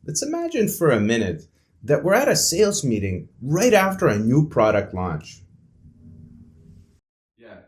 Let's imagine for a minute that we're at a sales meeting right after a new product launch. Yeah,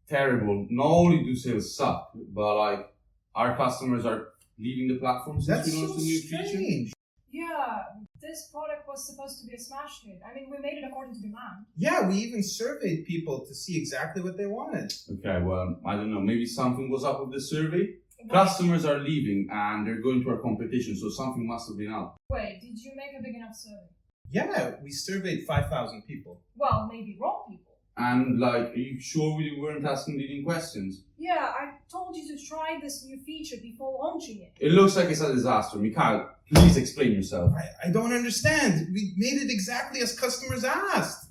terrible. Not only do sales suck, but our customers are leaving the platform since we launched a new feature. Yeah, this product was supposed to be a smash hit. I mean, we made it according to demand. Yeah, we even surveyed people to see exactly what they wanted. Okay, well, I don't know. Maybe something was up with the survey. Wait, Customers are leaving and they're going to our competition, so something must have been up. Wait, did you make a big enough survey? Yeah, we surveyed 5,000 people. Well, maybe wrong people. And are you sure we weren't asking leading questions? Yeah, I told you to try this new feature before launching it. It looks like it's a disaster. Mikhail, please explain yourself. I don't understand. We made it exactly as customers asked.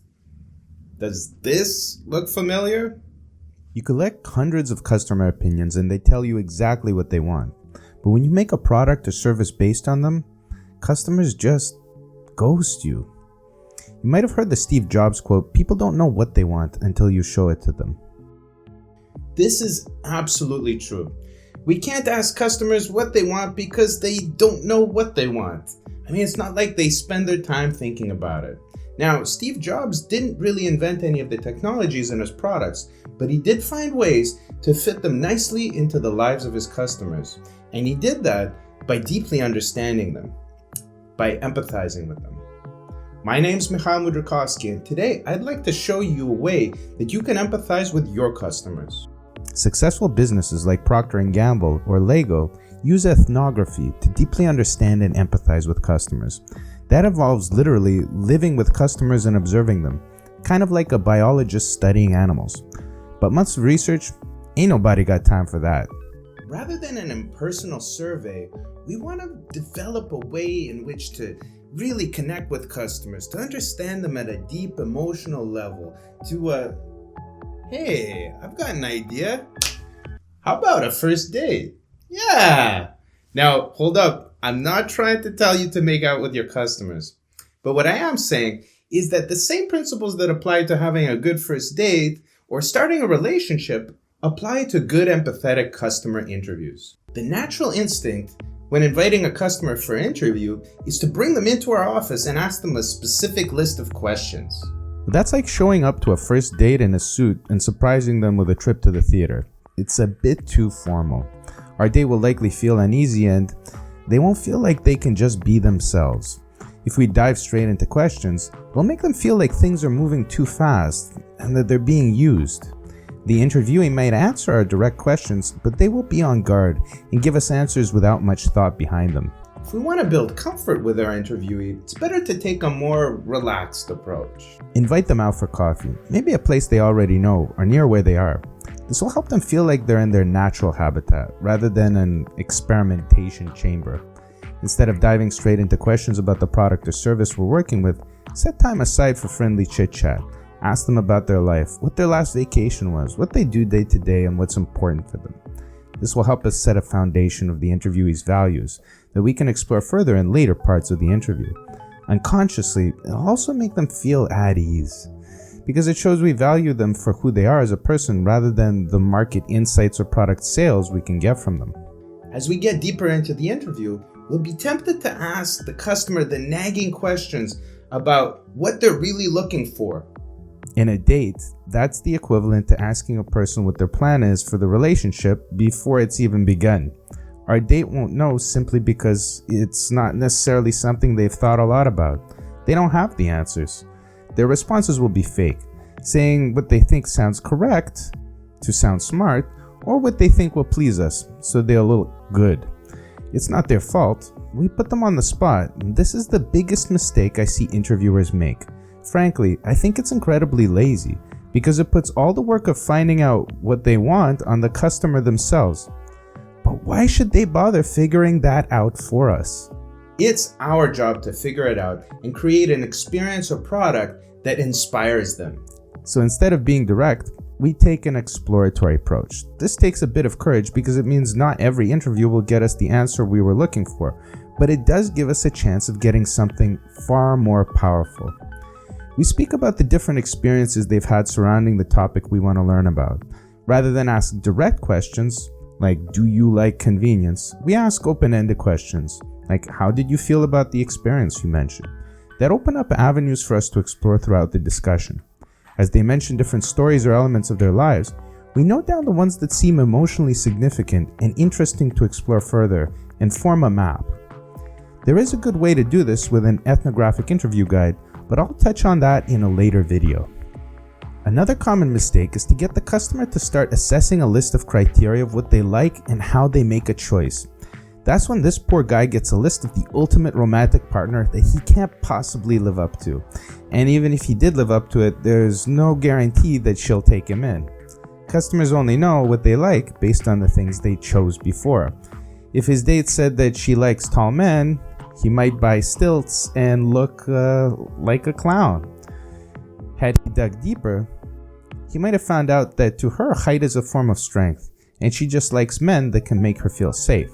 Does this look familiar? You collect hundreds of customer opinions and they tell you exactly what they want. But when you make a product or service based on them, customers just ghost you. You might have heard the Steve Jobs quote, "People don't know what they want until you show it to them." This is absolutely true. We can't ask customers what they want because they don't know what they want. I mean, it's not like they spend their time thinking about it. Now, Steve Jobs didn't really invent any of the technologies in his products, but he did find ways to fit them nicely into the lives of his customers. And he did that by deeply understanding them, by empathizing with them. My name's Mikhail Mudrikovsky, and today I'd like to show you a way that you can empathize with your customers. Successful businesses like Procter & Gamble or Lego use ethnography to deeply understand and empathize with customers. That involves literally living with customers and observing them, kind of like a biologist studying animals. But months of research, ain't nobody got time for that. Rather than an impersonal survey, we want to develop a way in which to really connect with customers, to understand them at a deep emotional level, hey, I've got an idea. How about a first date? Yeah. Now, hold up. I'm not trying to tell you to make out with your customers. But what I am saying is that the same principles that apply to having a good first date or starting a relationship apply to good empathetic customer interviews. The natural instinct when inviting a customer for an interview is to bring them into our office and ask them a specific list of questions. That's like showing up to a first date in a suit and surprising them with a trip to the theater. It's a bit too formal. Our date will likely feel uneasy and they won't feel like they can just be themselves. If we dive straight into questions, we'll make them feel like things are moving too fast and that they're being used. The interviewee might answer our direct questions, but they will be on guard and give us answers without much thought behind them. If we want to build comfort with our interviewee, it's better to take a more relaxed approach. Invite them out for coffee, maybe a place they already know or near where they are. This will help them feel like they're in their natural habitat rather than an experimentation chamber. Instead of diving straight into questions about the product or service we're working with, set time aside for friendly chit-chat. Ask them about their life, what their last vacation was, what they do day to day, and what's important for them. This will help us set a foundation of the interviewee's values that we can explore further in later parts of the interview. Unconsciously, it'll also make them feel at ease, because it shows we value them for who they are as a person rather than the market insights or product sales we can get from them. As we get deeper into the interview, we'll be tempted to ask the customer the nagging questions about what they're really looking for. In a date, that's the equivalent to asking a person what their plan is for the relationship before it's even begun. Our date won't know simply because it's not necessarily something they've thought a lot about. They don't have the answers. Their responses will be fake, saying what they think sounds correct to sound smart, or what they think will please us, so they'll look good. It's not their fault. We put them on the spot, and this is the biggest mistake I see interviewers make. Frankly, I think it's incredibly lazy because it puts all the work of finding out what they want on the customer themselves. But why should they bother figuring that out for us? It's our job to figure it out and create an experience or product that inspires them. So instead of being direct, we take an exploratory approach. This takes a bit of courage because it means not every interview will get us the answer we were looking for, but it does give us a chance of getting something far more powerful. We speak about the different experiences they've had surrounding the topic we want to learn about. Rather than ask direct questions, like, do you like convenience? We ask open-ended questions. Like, how did you feel about the experience you mentioned? That open up avenues for us to explore throughout the discussion. As they mention different stories or elements of their lives, we note down the ones that seem emotionally significant and interesting to explore further and form a map. There is a good way to do this with an ethnographic interview guide, but I'll touch on that in a later video. Another common mistake is to get the customer to start assessing a list of criteria of what they like and how they make a choice. That's when this poor guy gets a list of the ultimate romantic partner that he can't possibly live up to. And even if he did live up to it, there's no guarantee that she'll take him in. Customers only know what they like based on the things they chose before. If his date said that she likes tall men, he might buy stilts and look like a clown. Had he dug deeper, he might have found out that to her, height is a form of strength, and she just likes men that can make her feel safe.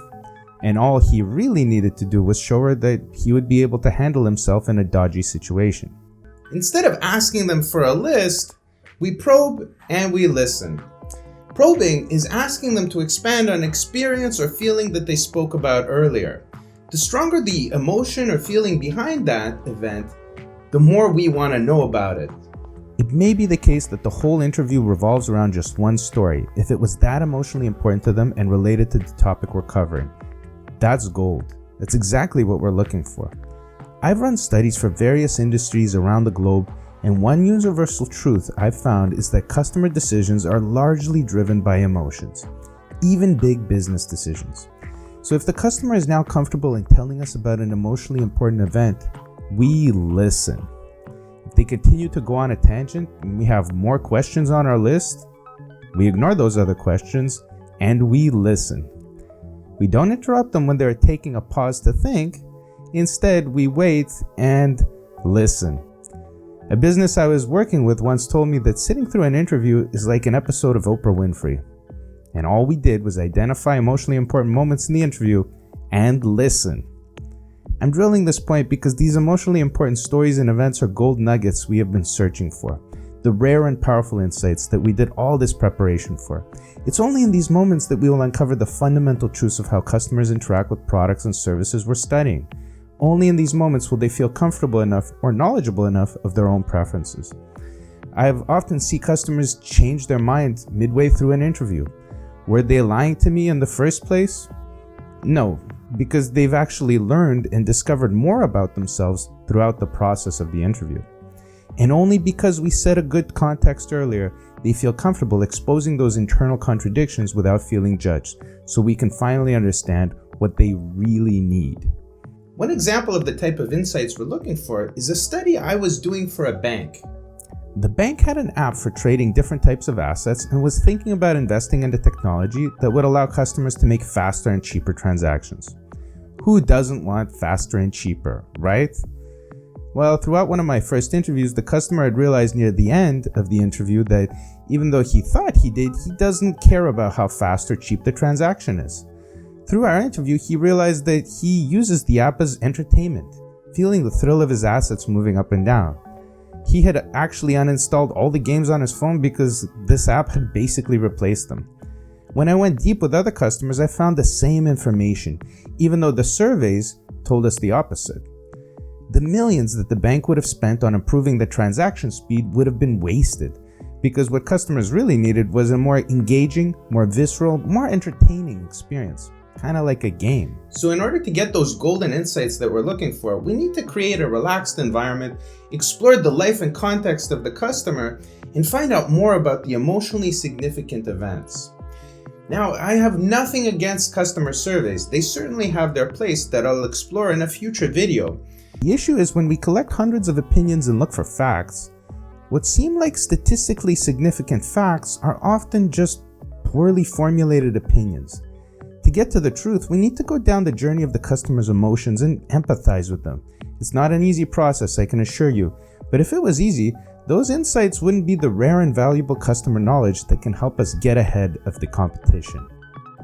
And all he really needed to do was show her that he would be able to handle himself in a dodgy situation. Instead of asking them for a list, we probe and we listen. Probing is asking them to expand on experience or feeling that they spoke about earlier. The stronger the emotion or feeling behind that event, the more we want to know about it. It may be the case that the whole interview revolves around just one story, if it was that emotionally important to them and related to the topic we're covering. That's gold. That's exactly what we're looking for. I've run studies for various industries around the globe, and one universal truth I've found is that customer decisions are largely driven by emotions, even big business decisions. So if the customer is now comfortable in telling us about an emotionally important event, we listen. If they continue to go on a tangent and we have more questions on our list, we ignore those other questions and we listen. We don't interrupt them when they're taking a pause to think. Instead, we wait and listen. A business I was working with once told me that sitting through an interview is like an episode of Oprah Winfrey. And all we did was identify emotionally important moments in the interview and listen. I'm drilling this point because these emotionally important stories and events are gold nuggets we have been searching for. The rare and powerful insights that we did all this preparation for. It's only in these moments that we will uncover the fundamental truths of how customers interact with products and services we're studying. Only in these moments will they feel comfortable enough or knowledgeable enough of their own preferences. I have often seen customers change their mind midway through an interview. Were they lying to me in the first place? No, because they've actually learned and discovered more about themselves throughout the process of the interview. And only because we set a good context earlier, they feel comfortable exposing those internal contradictions without feeling judged, so we can finally understand what they really need. One example of the type of insights we're looking for is a study I was doing for a bank. The bank had an app for trading different types of assets and was thinking about investing into technology that would allow customers to make faster and cheaper transactions. Who doesn't want faster and cheaper, right? Well, throughout one of my first interviews, the customer had realized near the end of the interview that even though he thought he did, he doesn't care about how fast or cheap the transaction is. Through our interview, he realized that he uses the app as entertainment, feeling the thrill of his assets moving up and down. He had actually uninstalled all the games on his phone because this app had basically replaced them. When I went deep with other customers, I found the same information, even though the surveys told us the opposite. The millions that the bank would have spent on improving the transaction speed would have been wasted, because what customers really needed was a more engaging, more visceral, more entertaining experience, kind of like a game. So in order to get those golden insights that we're looking for, we need to create a relaxed environment, explore the life and context of the customer, and find out more about the emotionally significant events. Now, I have nothing against customer surveys. They certainly have their place that I'll explore in a future video. The issue is when we collect hundreds of opinions and look for facts, what seem like statistically significant facts are often just poorly formulated opinions. To get to the truth, we need to go down the journey of the customer's emotions and empathize with them. It's not an easy process, I can assure you, but if it was easy, those insights wouldn't be the rare and valuable customer knowledge that can help us get ahead of the competition.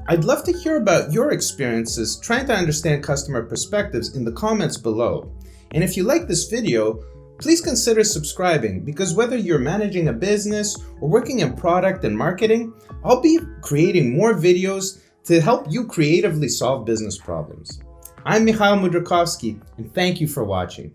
I'd love to hear about your experiences trying to understand customer perspectives in the comments below. And if you like this video, please consider subscribing, because whether you're managing a business or working in product and marketing, I'll be creating more videos to help you creatively solve business problems. I'm Mikhail Mudrakovsky, and thank you for watching.